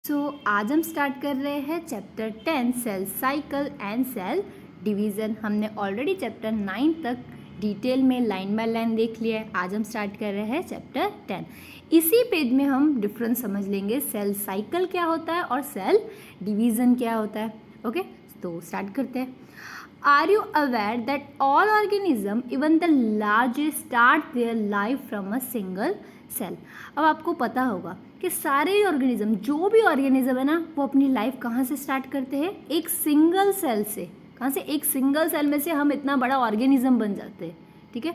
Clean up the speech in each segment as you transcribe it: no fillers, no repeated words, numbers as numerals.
आज हम स्टार्ट कर रहे हैं chapter 10 cell cycle and cell division. हमने ऑलरेडी चैप्टर 9 तक डिटेल में लाइन बाय लाइन देख लिया है। आज हम स्टार्ट कर रहे हैं चैप्टर 10। इसी पेज में हम डिफरेंस समझ लेंगे, सेल साइकिल क्या होता है और सेल डिवीज़न क्या होता है। ओके, तो स्टार्ट करते हैं। Are you aware that all organism even the largest start their life from a single cell. अब आपको पता होगा कि सारे ही ऑर्गेनिज्म, जो भी ऑर्गेनिज्म है ना, वो अपनी लाइफ कहाँ से स्टार्ट करते हैं? एक सिंगल सेल से। कहाँ से? एक सिंगल सेल में से हम इतना बड़ा ऑर्गेनिज्म बन जाते हैं। ठीक है,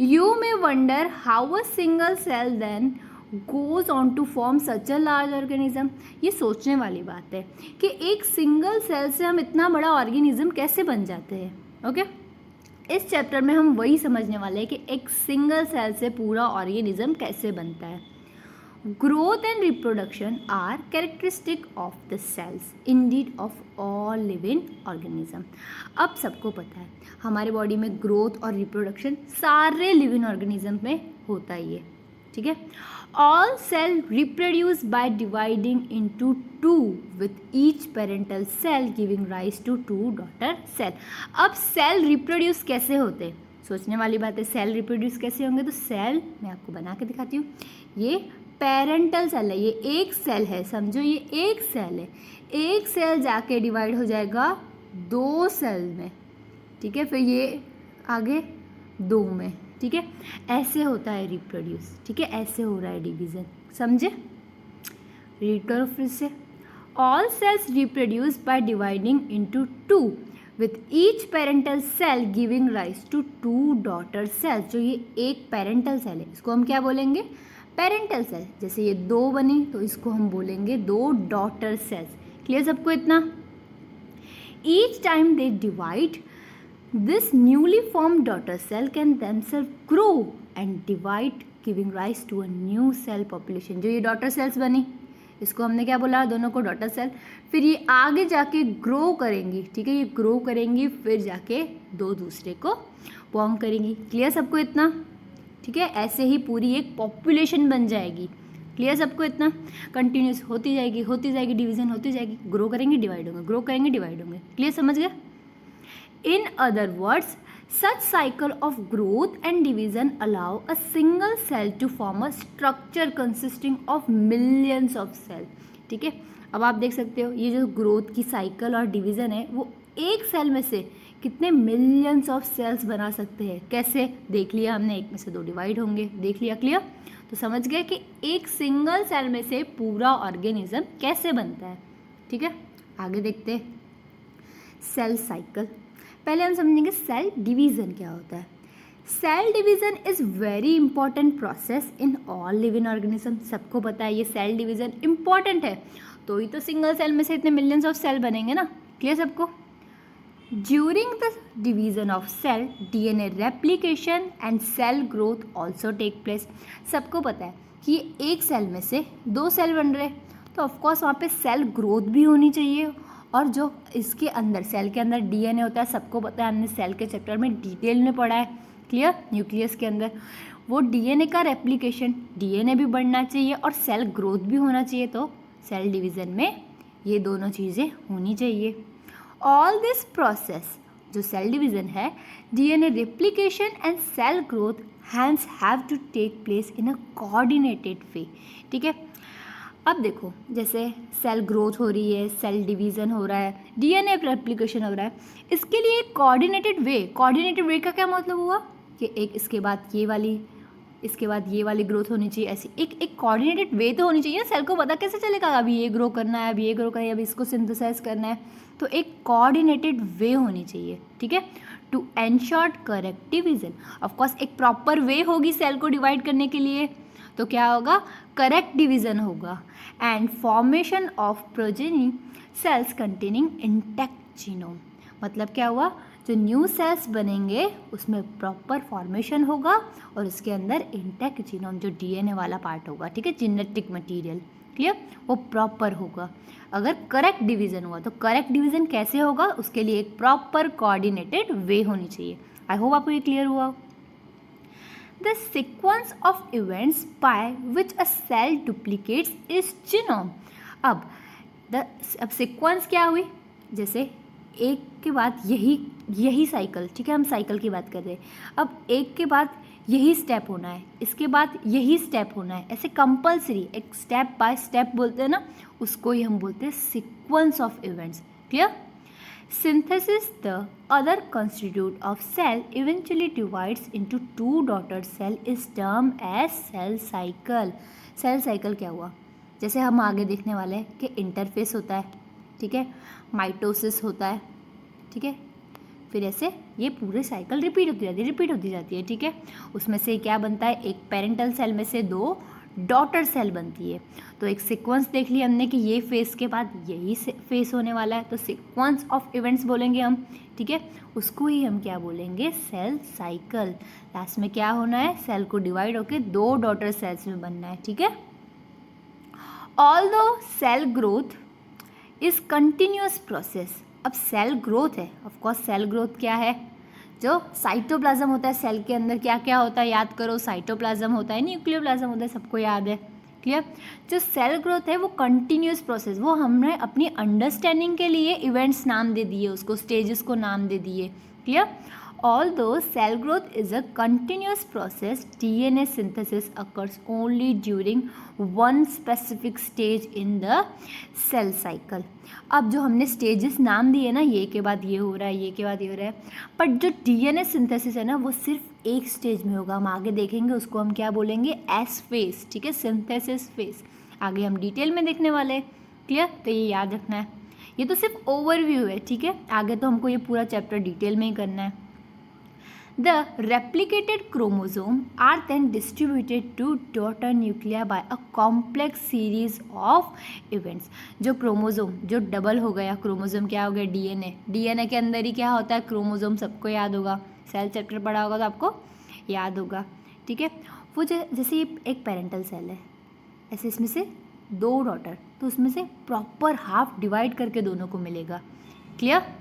you may wonder how a single cell then goes on to form such a large organism. ये सोचने वाली बात है कि एक सिंगल सेल से हम इतना बड़ा ऑर्गेनिज्म कैसे बन जाते हैं। ओके, इस चैप्टर में हम वही समझने वाले हैं कि एक सिंगल सेल से पूरा ऑर्गेनिज्म कैसे बनता है। Growth and reproduction are characteristic of the cells indeed of all living organism. अब सबको पता है हमारे बॉडी में ग्रोथ और रिप्रोडक्शन सारे लिविंग ऑर्गेनिज्म में होता ही है। ठीक है, all cell reproduce by dividing into two with each parental cell giving rise to two daughter cell. अब सेल रिप्रोड्यूस कैसे होते हैं? सोचने वाली बात है, सेल रिप्रोड्यूस कैसे होंगे? तो सेल मैं आपको बना के दिखाती हूँ। ये पेरेंटल सेल है, ये एक सेल है, समझो ये एक सेल है। एक सेल जाके डिवाइड हो जाएगा दो सेल में। ठीक है, फिर ये आगे दो में। ठीक है, ऐसे होता है रिप्रोड्यूस। ठीक है, ऐसे हो रहा है डिवीज़न, समझे? रीड करो फिर से। All cells reproduce by dividing into two with each parental cell giving rise to two daughter cells. जो ये एक पेरेंटल सेल है, इसको हम क्या बोलेंगे? Parental cell. जैसे ये दो बनी तो इसको हम बोलेंगे दो डॉटर सेल्स। क्लियर सबको इतना? Each time they divide, this newly formed daughter cell can themselves grow and divide giving rise to a new cell population। जो ये डॉटर सेल्स बनी, इसको हमने क्या बोला? दोनों को डॉटर सेल। फिर ये आगे जाके ग्रो करेंगी। ठीक है, ये ग्रो करेंगी, फिर जाके दो दूसरे को फॉर्म करेंगी। क्लियर सबको इतना? ठीक है, ऐसे ही पूरी एक पॉपुलेशन बन जाएगी। क्लियर सबको इतना? कंटिन्यूस होती जाएगी डिवीजन होती जाएगी, ग्रो करेंगे डिवाइड होंगे, ग्रो करेंगे डिवाइड होंगे। क्लियर, समझ गए? In other words, such cycle of growth and division allow a single cell to form a structure consisting of millions of cells। ठीक है, अब आप देख सकते हो ये जो ग्रोथ की साइकिल और डिवीज़न है, वो एक सेल में से कितने मिलियंस ऑफ सेल्स बना सकते हैं। कैसे? देख लिया हमने, एक में से दो डिवाइड होंगे, देख लिया। क्लियर? तो समझ गए कि एक सिंगल सेल में से पूरा ऑर्गेनिज्म कैसे बनता है। ठीक है, आगे देखते हैं सेल साइकिल। पहले हम समझेंगे सेल डिवीज़न क्या होता है। Cell division is very important process in all living organism. सबको पता है ये सेल डिवीज़न इंपॉर्टेंट है, तो ही तो सिंगल सेल में से इतने मिलियंस ऑफ सेल बनेंगे ना। क्लियर सबको? During the division of cell DNA replication and cell growth also take place. सबको पता है कि ये एक सेल में से दो सेल बन रहे, तो ऑफकोर्स वहाँ पे सेल ग्रोथ भी होनी चाहिए। और जो इसके अंदर, सेल के अंदर डीएनए होता है, सबको पता है, हमने सेल के चैप्टर में डिटेल में पढ़ा है। क्लियर? न्यूक्लियस के अंदर वो डीएनए का रेप्लिकेशन, डीएनए भी बढ़ना चाहिए और सेल ग्रोथ भी होना चाहिए। तो सेल डिवीज़न में ये दोनों चीज़ें होनी चाहिए। ऑल दिस प्रोसेस, जो सेल डिवीज़न है, DNA replication and cell growth hence have to take place in a coordinated way. ठीक है, अब देखो, जैसे सेल ग्रोथ हो रही है, सेल डिवीज़न हो रहा है, डीएनए रेप्लिकेशन हो रहा है, इसके लिए एक कोऑर्डिनेटेड वे का क्या मतलब हुआ कि एक इसके बाद ये वाली, इसके बाद ये वाली ग्रोथ होनी चाहिए। ऐसी एक कोऑर्डिनेटेड वे तो होनी चाहिए। सेल को पता कैसे चलेगा अभी ये ग्रो करना है, अभी ये ग्रो करना है, अभी इसको सिंथेसाइज करना है, तो एक कोऑर्डिनेटेड वे होनी चाहिए। ठीक है, to ensure correct division. Of course एक प्रॉपर वे होगी सेल को डिवाइड करने के लिए, तो क्या होगा? करेक्ट डिवीज़न होगा। And formation of progeny cells containing intact genome. मतलब क्या हुआ? जो न्यू सेल्स बनेंगे उसमें प्रॉपर फॉर्मेशन होगा और उसके अंदर इंटैक्ट जीनोम, जो डीएनए वाला पार्ट होगा, ठीक है, जेनेटिक मटेरियल, क्लियर, वो प्रॉपर होगा अगर करेक्ट डिवीज़न हुआ। तो करेक्ट डिवीज़न कैसे होगा? उसके लिए एक प्रॉपर कोऑर्डिनेटेड वे होनी चाहिए। आई होप आपको ये क्लियर हुआ। The sequence of events by which a cell duplicates is genome। अब सीक्वेंस क्या हुई, जैसे एक के बाद यही साइकिल, ठीक है, हम साइकिल की बात कर रहे हैं। अब एक के बाद यही स्टेप होना है, इसके बाद यही स्टेप होना है, ऐसे कंपल्सरी एक स्टेप बाय स्टेप बोलते हैं ना, उसको ही हम बोलते हैं sequence of events. Clear? Synthesis, the other constituent of cell eventually divides into two daughter cell is termed as cell cycle. Cell cycle क्या हुआ, जैसे हम आगे देखने वाले हैं कि इंटरफेस होता है, ठीक है, माइटोसिस होता है, ठीक है, फिर ऐसे ये पूरी साइकिल रिपीट होती जाती है, ठीक है। उसमें से क्या बनता है, एक पेरेंटल सेल में से 2 डॉटर सेल बनती है। तो एक सीक्वेंस देख लिया हमने कि ये फेस के बाद यही फेस होने वाला है, तो सीक्वेंस ऑफ इवेंट्स बोलेंगे हम, ठीक है, उसको ही हम क्या बोलेंगे, सेल साइकिल। लास्ट में क्या होना है, सेल को डिवाइड होकर 2 डॉटर सेल्स में बनना है, ठीक है। Although cell growth is continuous process. अब सेल ग्रोथ है, ऑफ कोर्स सेल ग्रोथ क्या है, जो साइटोप्लाज्म होता है सेल के अंदर, क्या क्या होता है याद करो, साइटोप्लाज्म होता है, न्यूक्लियोप्लाज्म होता है, सबको याद है। क्लियर? जो सेल ग्रोथ है वो कंटिन्यूअस प्रोसेस, वो हमने अपनी अंडरस्टैंडिंग के लिए इवेंट्स नाम दे दिए, उसको स्टेजेस को नाम दे दिए। Clear? Although cell growth is a continuous process, DNA synthesis occurs only during one specific stage in the cell cycle. अब जो हमने स्टेजेस नाम दिए ना, ये के बाद ये हो रहा है, ये के बाद ये हो रहा है, बट जो DNA सिंथेसिस है ना वो सिर्फ एक स्टेज में होगा, हम आगे देखेंगे, उसको हम क्या बोलेंगे, एस फेज, ठीक है, सिंथेसिस फेज, आगे हम डिटेल में देखने वाले हैं। क्लियर? तो ये याद रखना है, ये तो सिर्फ ओवरव्यू है, ठीक है, आगे तो हमको ये पूरा चैप्टर डिटेल में ही करना है। The replicated chromosome are then distributed to daughter nuclei by a complex series of events. जो क्रोमोसोम जो डबल हो गया, क्रोमोसोम क्या हो गया, डीएनए, डीएनए के अंदर ही क्या होता है, क्रोमोसोम, सबको याद होगा, सेल चैप्टर पढ़ा होगा तो आपको याद होगा, ठीक है। वो जैसे ये एक पेरेंटल सेल है, ऐसे इसमें से 2 डॉटर, तो उसमें से प्रॉपर हाफ डिवाइड करके दोनों को मिलेगा। Clear?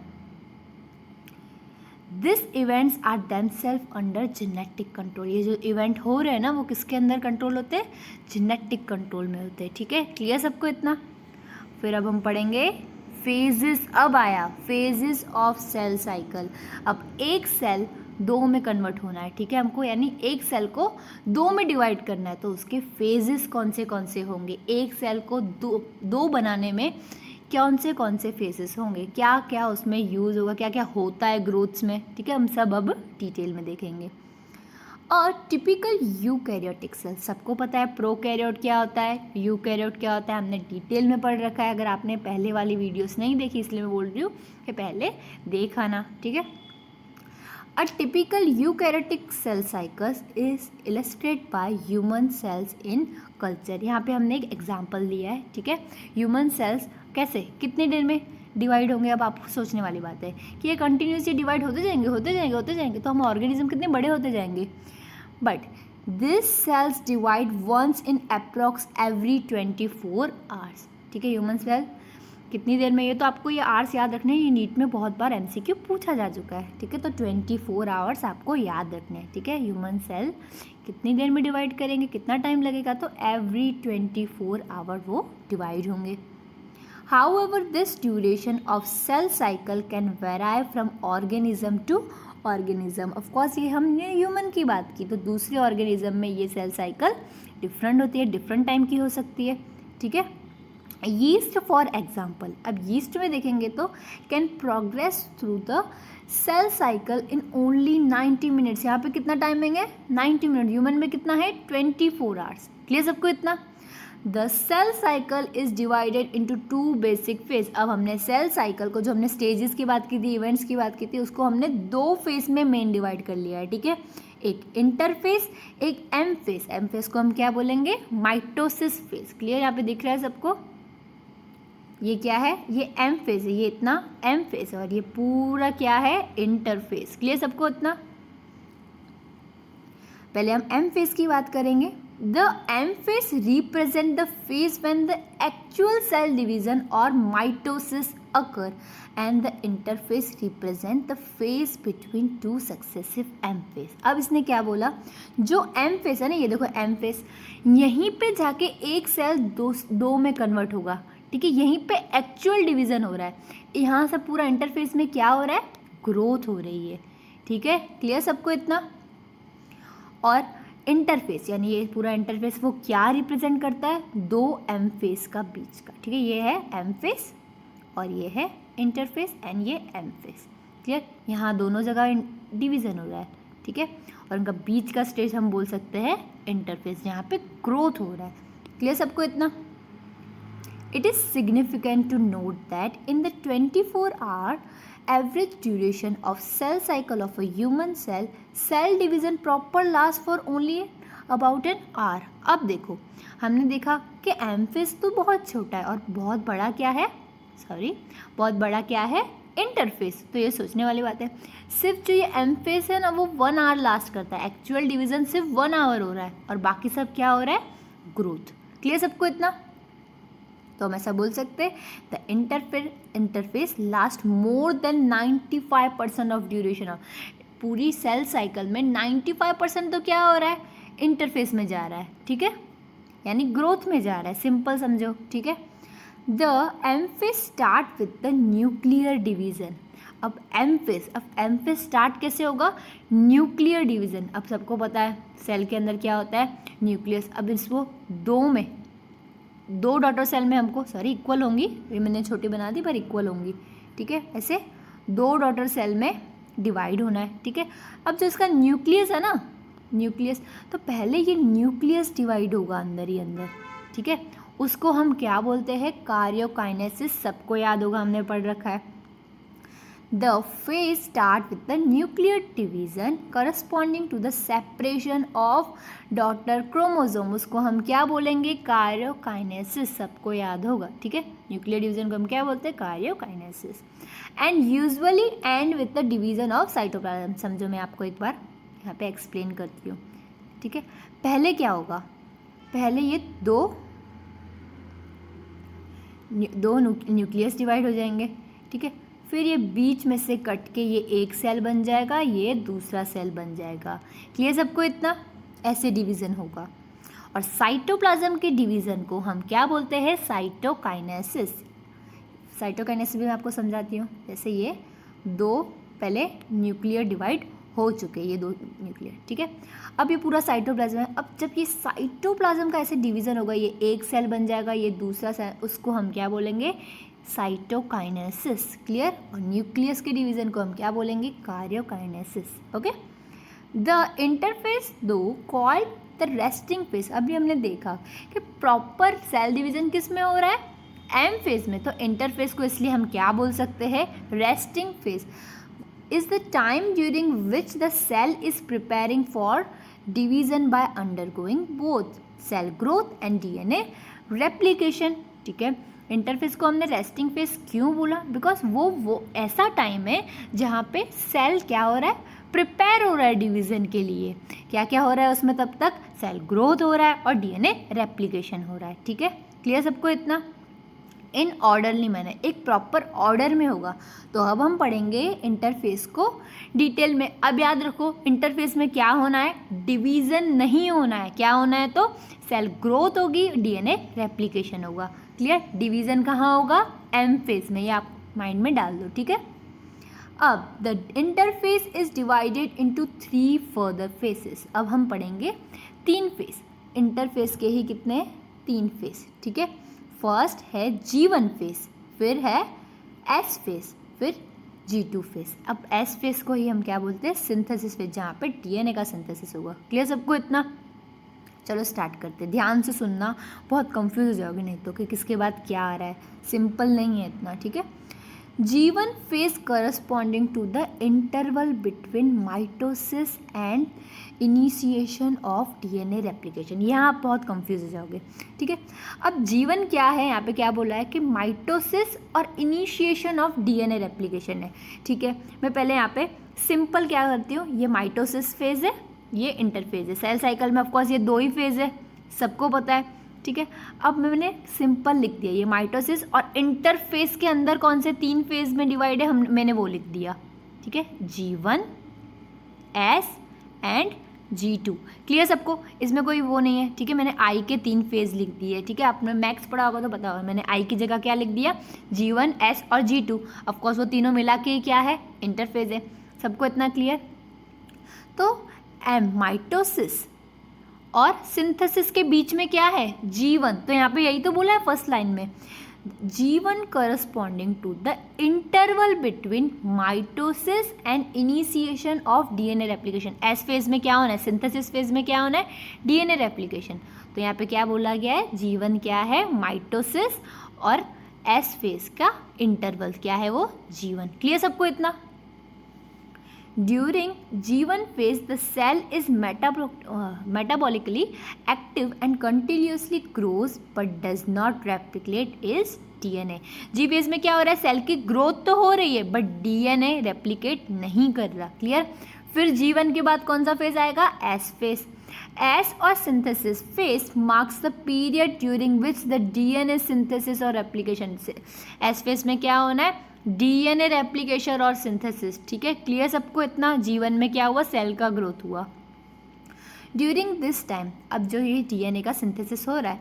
This events are themselves under genetic control. ये जो इवेंट हो रहे हैं ना वो किसके अंदर कंट्रोल होते हैं, जेनेटिक कंट्रोल में होते हैं, ठीक है। क्लियर सबको इतना? फिर अब हम पढ़ेंगे फेजेस। अब आया फेजेस ऑफ सेल साइकिल। अब एक सेल 2 में कन्वर्ट होना है, ठीक है, हमको, यानी एक सेल को 2 में डिवाइड करना है, तो उसके फेजेस कौन से होंगे, एक सेल को दो बनाने में कौन से फेजेस होंगे, क्या क्या उसमें यूज़ होगा, क्या क्या होता है ग्रोथ्स में, ठीक है, हम सब अब डिटेल में देखेंगे। और टिपिकल यूकैरियोटिक सेल, सबको पता है प्रोकैरियोट क्या होता है, यूकैरियोट क्या होता है, हमने डिटेल में पढ़ रखा है। अगर आपने पहले वाली वीडियोस नहीं देखी, इसलिए मैं बोल रही हूँ कि पहले देख आना, ठीक है। A typical eukaryotic cell cycle is illustrated by human cells in culture. यहाँ पे हमने एक एग्जाम्पल लिया है, ठीक है। ह्यूमन सेल्स कैसे, कितनी देर में डिवाइड होंगे, अब आप सोचने वाली बात है कि ये कंटिन्यूसली डिवाइड होते जाएंगे, तो हम ऑर्गेनिज्म कितने बड़े होते जाएंगे। But this cells divide once in approx every 24 hours, ठीक है। ह्यूमन सेल कितनी देर में, ये तो आपको ये आवर्स याद रखने हैं, ये नीट में बहुत बार एमसीक्यू पूछा जा चुका है, ठीक है। तो 24 आवर्स आपको याद रखने हैं, ठीक है। ह्यूमन सेल कितनी देर में डिवाइड करेंगे, कितना टाइम लगेगा, तो एवरी 24 आवर वो डिवाइड होंगे। However, this duration of cell cycle can vary from organism to organism. Of course, ये हमने ह्यूमन की बात की, तो दूसरे ऑर्गेनिज्म में ये सेल साइकिल डिफरेंट होती है, डिफरेंट टाइम की हो सकती है, ठीक है। यीस्ट फॉर एग्जाम्पल, अब यीस्ट में देखेंगे तो can progress through the cell cycle in only 90 minutes. यहाँ पे कितना टाइमिंग है, 90 मिनट। ह्यूमन में कितना है, 24 आवर्स। क्लियर सबको इतना? The cell cycle is divided into 2 basic phase. अब हमने सेल साइकिल को, जो हमने स्टेजेस की बात की थी, इवेंट्स की बात की थी, उसको हमने 2 फेज में मेन डिवाइड कर लिया है, ठीक है। एक इंटरफेस, एक एम फेज। एम फेज को हम क्या बोलेंगे, माइटोसिस फेज। क्लियर? यहाँ पे दिख रहा है सबको, ये क्या है, ये एम फेज है, ये इतना एम फेज है, और ये पूरा क्या है, इंटरफेस। क्लियर सबको इतना? पहले हम एम फेज की बात करेंगे। The M phase represent the phase when the actual cell division और mitosis occur, and the interphase represent the phase between 2 successive M phase. अब इसने क्या बोला, जो एम फेज है ना, ये देखो एम फेज, यहीं पे जाके एक सेल 2 में कन्वर्ट होगा, ठीक है, यहीं पे एक्चुअल डिवीज़न हो रहा है, यहाँ से पूरा इंटरफेस में क्या हो रहा है, ग्रोथ हो रही है। ठीक है, क्लियर सबको इतना। और इंटरफेस यानी ये पूरा इंटरफेस वो क्या रिप्रेजेंट करता है, दो एम फेस का बीच का। ठीक है, ये है एम फेस और ये है इंटरफेस एंड ये एम फेस। क्लियर, यहाँ दोनों जगह डिवीज़न हो रहा है। ठीक है, और उनका बीच का स्टेज हम बोल सकते हैं इंटरफेस, जहाँ पे ग्रोथ हो रहा है। क्लियर सबको इतना। It is significant to note that in the 24-hour average duration of cell cycle of a human cell, cell division proper lasts for only about an hour. अब देखो, हमने देखा कि एम फेस तो बहुत छोटा है और बहुत बड़ा क्या है, बहुत बड़ा क्या है, इंटरफेस। तो ये सोचने वाली बात है, सिर्फ जो ये एम फेस है ना वो 1 आवर लास्ट करता है, एक्चुअल डिवीज़न सिर्फ 1 आवर हो रहा है और बाकी सब क्या हो रहा है, ग्रोथ। क्लियर सबको इतना। तो हम ऐसा बोल सकते हैं the interface last more than 95% of duration of, पूरी सेल साइकिल में 95% तो क्या हो रहा है, इंटरफेस में जा रहा है। ठीक है, यानी ग्रोथ में जा रहा है, सिंपल समझो। ठीक है, the M phase start with the nuclear division. अब एम फेस स्टार्ट कैसे होगा, न्यूक्लियर डिवीज़न। अब सबको पता है सेल के अंदर क्या होता है, न्यूक्लियस। अब इसको दो डॉटर सेल में हमको इक्वल होंगी, ये मैंने छोटी बना दी पर इक्वल होंगी। ठीक है, ऐसे 2 डॉटर सेल में डिवाइड होना है। ठीक है, अब जो इसका न्यूक्लियस है ना, न्यूक्लियस, तो पहले ये न्यूक्लियस डिवाइड होगा अंदर ही अंदर। ठीक है, उसको हम क्या बोलते हैं, कार्योकाइनेसिस। सबको याद होगा, हमने पढ़ रखा है। The phase start with the nuclear division corresponding to the separation of daughter chromosome. उसको हम क्या बोलेंगे, कार्योकाइनेसिस। सबको याद होगा। ठीक है, न्यूक्लियर डिवीजन को हम क्या बोलते हैं, karyokinesis. And usually and with the division of cytoplasm. समझो, मैं आपको एक बार यहाँ पे एक्सप्लेन करती हूँ। ठीक है, पहले क्या होगा, पहले ये दो न्यूक्लियस डिवाइड हो जाएंगे। ठीक है, फिर ये बीच में से कट के ये एक सेल बन जाएगा, ये दूसरा सेल बन जाएगा। क्लियर सबको इतना, ऐसे डिवीज़न होगा। और साइटोप्लाज्म के डिवीज़न को हम क्या बोलते हैं, साइटोकाइनेसिस। साइटोकाइनेसिस भी मैं आपको समझाती हूँ। जैसे ये 2 पहले न्यूक्लियर डिवाइड हो चुके, ये 2 न्यूक्लियर। ठीक है, अब ये पूरा साइटोप्लाज्म है। अब जब ये साइटोप्लाज्म का ऐसे डिवीज़न होगा, ये एक सेल बन जाएगा, ये दूसरा सेल, उसको हम क्या बोलेंगे, साइटोकाइनेसिस। क्लियर, और न्यूक्लियस के डिवीज़न को हम क्या बोलेंगे, कार्योकाइनेसिस। ओके, द इंटरफेस दो कॉल्ड द रेस्टिंग फेस। अभी हमने देखा कि प्रॉपर सेल डिवीज़न किस में हो रहा है, एम फेस में। तो इंटरफेस को इसलिए हम क्या बोल सकते हैं, resting phase. Is the time during which the cell is preparing for division by undergoing both cell growth and DNA replication. ठीक है, इंटरफेस को हमने रेस्टिंग फेस क्यों बोला, बिकॉज वो ऐसा टाइम है जहाँ पे सेल क्या हो रहा है, प्रिपेयर हो रहा है डिवीज़न के लिए। क्या क्या हो रहा है उसमें, तब तक सेल ग्रोथ हो रहा है और डीएनए रेप्लिकेशन हो रहा है। ठीक है, क्लियर सबको इतना। इन ऑर्डरली मैनर, एक प्रॉपर ऑर्डर में होगा। तो अब हम पढ़ेंगे इंटरफेस को डिटेल में। अब याद रखो, इंटरफेस में क्या होना है, डिवीज़न नहीं होना है। क्या होना है, तो सेल ग्रोथ होगी, डीएनए रेप्लिकेशन होगा। क्लियर, डिवीज़न कहाँ होगा, एम फेस में। ये आप माइंड में डाल दो। ठीक है, अब the interface is divided into 3 further faces. अब हम पढ़ेंगे 3 फेस। इंटरफेस के ही कितने, 3 फेस। ठीक है, फर्स्ट है G1 फेस, फिर है S फेस, फिर G2 फेस। अब S फेस को ही हम क्या बोलते हैं, सिंथेसिस फेस, जहाँ पे डीएनए का सिंथेसिस होगा। क्लियर सबको इतना। चलो स्टार्ट करते हैं, ध्यान से सुनना, बहुत कंफ्यूज हो जाओगे नहीं तो कि किसके बाद क्या आ रहा है, सिंपल नहीं है इतना। ठीक है, G1 phase corresponding to the interval between mitosis and initiation of DNA replication. यहाँ आप बहुत कंफ्यूज हो जाओगे। ठीक है, अब G1 क्या है, यहाँ पे क्या बोला है कि माइटोसिस और इनिशिएशन ऑफ डीएनए रेप्लिकेशन है। ठीक है, मैं पहले यहाँ पे सिंपल क्या करती हूँ, ये माइटोसिस फेज है, ये इंटरफेज है। सेल साइकिल में ऑफकोर्स ये 2 ही फेज है, सबको पता है। ठीक है, अब मैंने सिंपल लिख दिया, ये माइटोसिस और इंटरफेस के अंदर कौन से 3 फेज में डिवाइड है, मैंने वो लिख दिया। ठीक है, G1, S and G2। Clear सबको, इसमें कोई वो नहीं है, ठीक है। मैंने I के 3 फेज लिख दिए, ठीक है। आपने मैथ्स पढ़ा होगा तो पता होगा, मैंने I की जगह क्या लिख दिया, G1, S और G2। ऑफकोर्स वो तीनों मिला के क्या है, इंटरफेज है। सबको इतना क्लियर। तो माइटोसिस और सिंथेसिस के बीच में क्या है, G1। तो यहाँ पे यही तो बोला है फर्स्ट लाइन में, G1 corresponding to the interval between mitosis and initiation of DNA replication। S phase में क्या होना है, सिंथेसिस फेज में क्या होना है, DNA replication। तो यहाँ पे क्या बोला गया है, G1 क्या है, माइटोसिस, और S फेज का इंटरवल क्या है, वो G1। क्लियर सबको इतना। During G1 phase, the cell is metabolically active and continuously grows but does not replicate its DNA। G phase में क्या हो रहा है, सेल की ग्रोथ तो हो रही है बट DNA रेप्लिकेट नहीं कर रहा। क्लियर। फिर G1 के बाद कौन सा फेज आएगा, S फेज। S और synthesis phase marks the period during which the DNA synthesis और रेप्लिकेशन से। S फेज में क्या होना है, DNA रेप्लिकेशन और सिंथेसिस, ठीक है। क्लियर सबको इतना। G1 में क्या हुआ, सेल का ग्रोथ हुआ। ड्यूरिंग दिस टाइम, अब जो ये DNA का सिंथेसिस हो रहा है,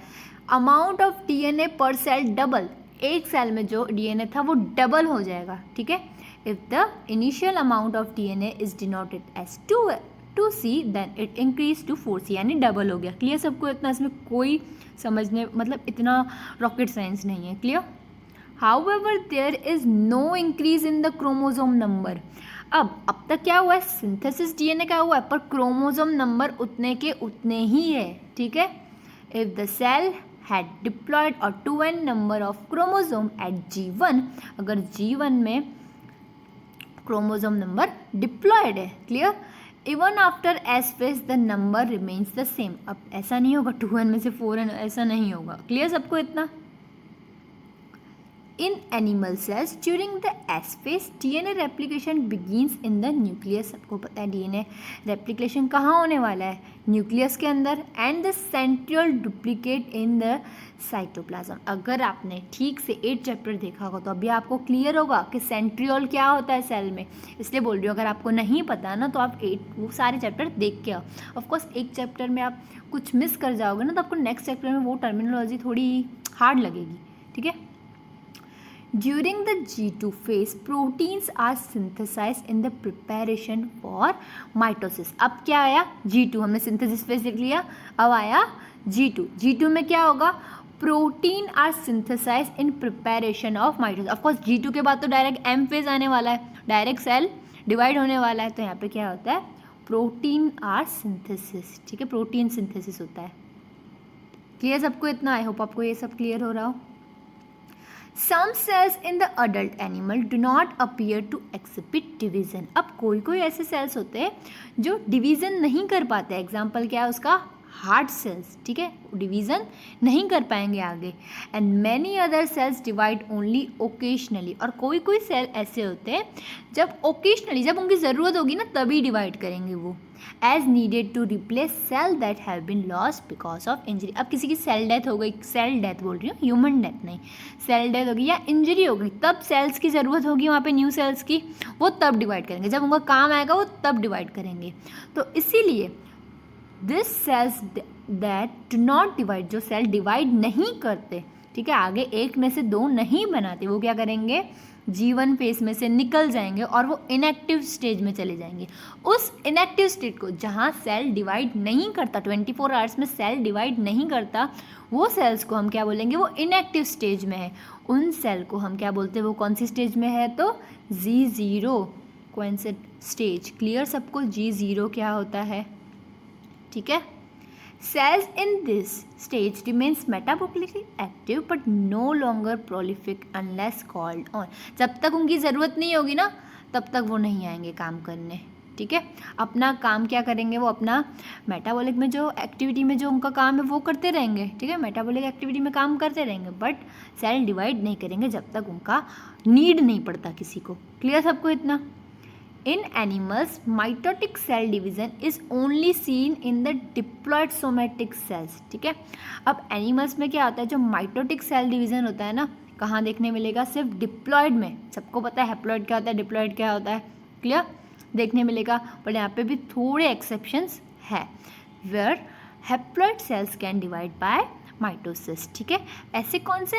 अमाउंट ऑफ DNA पर सेल डबल, एक सेल में जो DNA था वो डबल हो जाएगा, ठीक है। If the initial amount of DNA is denoted as 2C then it increase to 4C, यानी डबल हो गया। क्लियर सबको इतना, इसमें कोई समझने मतलब इतना रॉकेट साइंस नहीं है। Clear. However, there is no increase in the chromosome number। अब तक क्या हुआ है, सिंथेसिस DNA का हुआ है पर क्रोमोसोम नंबर उतने के उतने ही है, ठीक है। If the cell had diploid or 2n number of chromosome at G1, अगर G1 में क्रोमोसोम नंबर डिप्लॉयड है, clear, even after S phase the number remains the same। अब ऐसा नहीं होगा 2n में से 4n, ऐसा नहीं होगा। क्लियर सबको इतना। In animal cells during the S phase, DNA replication begins in the nucleus। सबको पता है DNA replication कहाँ होने वाला है, न्यूक्लियस के अंदर, and the centriole duplicate in the cytoplasm। अगर आपने ठीक से 8 चैप्टर देखा होगा तो अभी आपको क्लियर होगा कि सेंट्रियोल क्या होता है सेल में। इसलिए बोल रही हूँ, अगर आपको नहीं पता ना तो आप 8 वो सारे चैप्टर देख के आओ। ऑफकोर्स एक चैप्टर में आप कुछ मिस कर जाओगे ना तो आपको नेक्स्ट चैप्टर में वो टर्मिनोलॉजी थोड़ी हार्ड लगेगी, ठीक है। During the G2 phase, proteins are synthesized in the preparation for mitosis। अब क्या आया, G2, हमने synthesis phase देख लिया, अब आया G2। G2 में क्या होगा, protein are synthesized in preparation of mitosis। Of course G2 के बाद तो डायरेक्ट M phase आने वाला है, डायरेक्ट सेल डिवाइड होने वाला है। तो यहाँ पे क्या होता है, प्रोटीन आर सिंथेसिस, ठीक है, प्रोटीन सिंथेसिस होता है। क्लियर सबको इतना। आई होप आपको ये सब क्लियर हो रहा हो। Some cells in the adult animal do not appear to exhibit division। अब कोई कोई ऐसे सेल्स होते हैं जो डिवीज़न नहीं कर पाते। एग्जाम्पल क्या है उसका, हार्ट सेल्स, ठीक है, डिवीज़न नहीं कर पाएंगे आगे। And many other sales divide only occasionally. और कोई कोई सेल ऐसे होते हैं जब ओकेशनली, जब उनकी ज़रूरत होगी ना तभी डिवाइड करेंगे वो, as needed to replace cell that have been lost because of injury. अब किसी की सेल डेथ हो गई, सेल डेथ बोल रही हूँ, ह्यूमन डेथ नहीं, सेल डेथ हो गई या इंजरी हो गई, तब सेल्स की ज़रूरत होगी वहाँ पे न्यू सेल्स की, वो तब डिवाइड करेंगे, जब उनका काम आएगा वो तब डिवाइड करेंगे। तो इसीलिए this cells that do not divide, जो सेल डिवाइड नहीं करते, ठीक है, आगे एक में से दो नहीं बनाते, वो क्या करेंगे, G1 फेज में से निकल जाएंगे और वो इनएक्टिव स्टेज में चले जाएंगे। उस इनएक्टिव स्टेट को, जहाँ सेल डिवाइड नहीं करता, 24 आवर्स में सेल डिवाइड नहीं करता, वो सेल्स को हम क्या बोलेंगे, वो इनएक्टिव स्टेज में है। उन सेल को हम क्या बोलते हैं, वो कौन सी स्टेज में है, तो G0 कौन से स्टेज। क्लियर सबको, G0 क्या होता है, ठीक है। Cells in this stage remains metabolically active but no longer prolific unless called on। जब तक उनकी ज़रूरत नहीं होगी ना तब तक वो नहीं आएंगे काम करने, ठीक है। अपना काम क्या करेंगे, वो अपना मेटाबॉलिक में जो एक्टिविटी में जो उनका काम है वो करते रहेंगे, ठीक है, मेटाबॉलिक एक्टिविटी में काम करते रहेंगे, बट सेल डिवाइड नहीं करेंगे जब तक उनका नीड नहीं पड़ता किसी को। क्लियर सबको इतना। In animals, mitotic cell division is only seen in the diploid somatic cells, ठीक है। अब एनिमल्स में क्या होता है, जो माइटोटिक सेल डिवीज़न होता है ना, कहाँ देखने मिलेगा, सिर्फ डिप्लॉयड में। सबको पता है हैप्लॉयड क्या होता है, डिप्लॉयड क्या होता है, क्लियर, देखने मिलेगा। बट यहाँ पे भी थोड़े एक्सेप्शंस है, where haploid cells can divide by mitosis. ठीक है, ऐसे कौन से,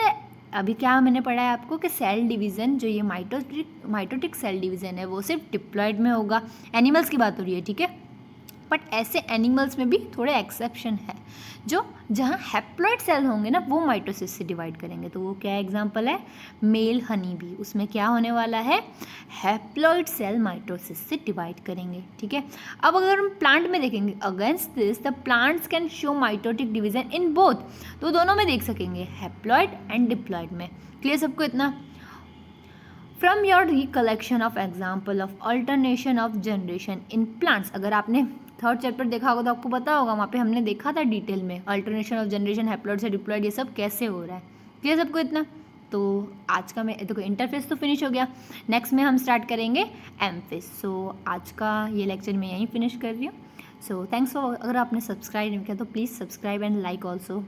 अभी क्या मैंने पढ़ा है आपको कि सेल डिवीज़न जो ये माइटोटिक सेल डिवीज़न है वो सिर्फ डिप्लॉइड में होगा, एनिमल्स की बात हो रही है। ठीक है, बट ऐसे एनिमल्स में भी थोड़े एक्सेप्शन है, जो जहाँ हैप्लॉइड सेल होंगे ना वो माइटोसिस से डिवाइड करेंगे। तो वो क्या एग्जांपल है, मेल हनी बी, उसमें क्या होने वाला है, हैप्लॉइड सेल माइटोसिस से डिवाइड करेंगे। ठीक है, अब अगर हम प्लांट में देखेंगे, against this the plants can show mitotic division in both, तो दोनों में देख सकेंगे, हैप्लॉइड एंड डिप्लॉइड में। क्लियर सबको इतना? From your recollection of example of alternation of generation in plants, अगर आपने थर्ड चैप्टर देखा होगा तो आपको पता होगा, वहाँ पे हमने देखा था डिटेल में अल्टरनेशन ऑफ जनरेशन, हैप्लॉइड से डिप्लॉइड, ये सब कैसे हो रहा है। क्लियर सबको इतना? तो आज का मैं देखो इंटरफेस तो फिनिश हो गया, नेक्स्ट में हम स्टार्ट करेंगे एमफेस। सो आज का ये लेक्चर मैं यहीं फिनिश कर रही हूँ। सो थैंक्स फॉर, अगर आपने सब्सक्राइब नहीं किया तो please subscribe and like also.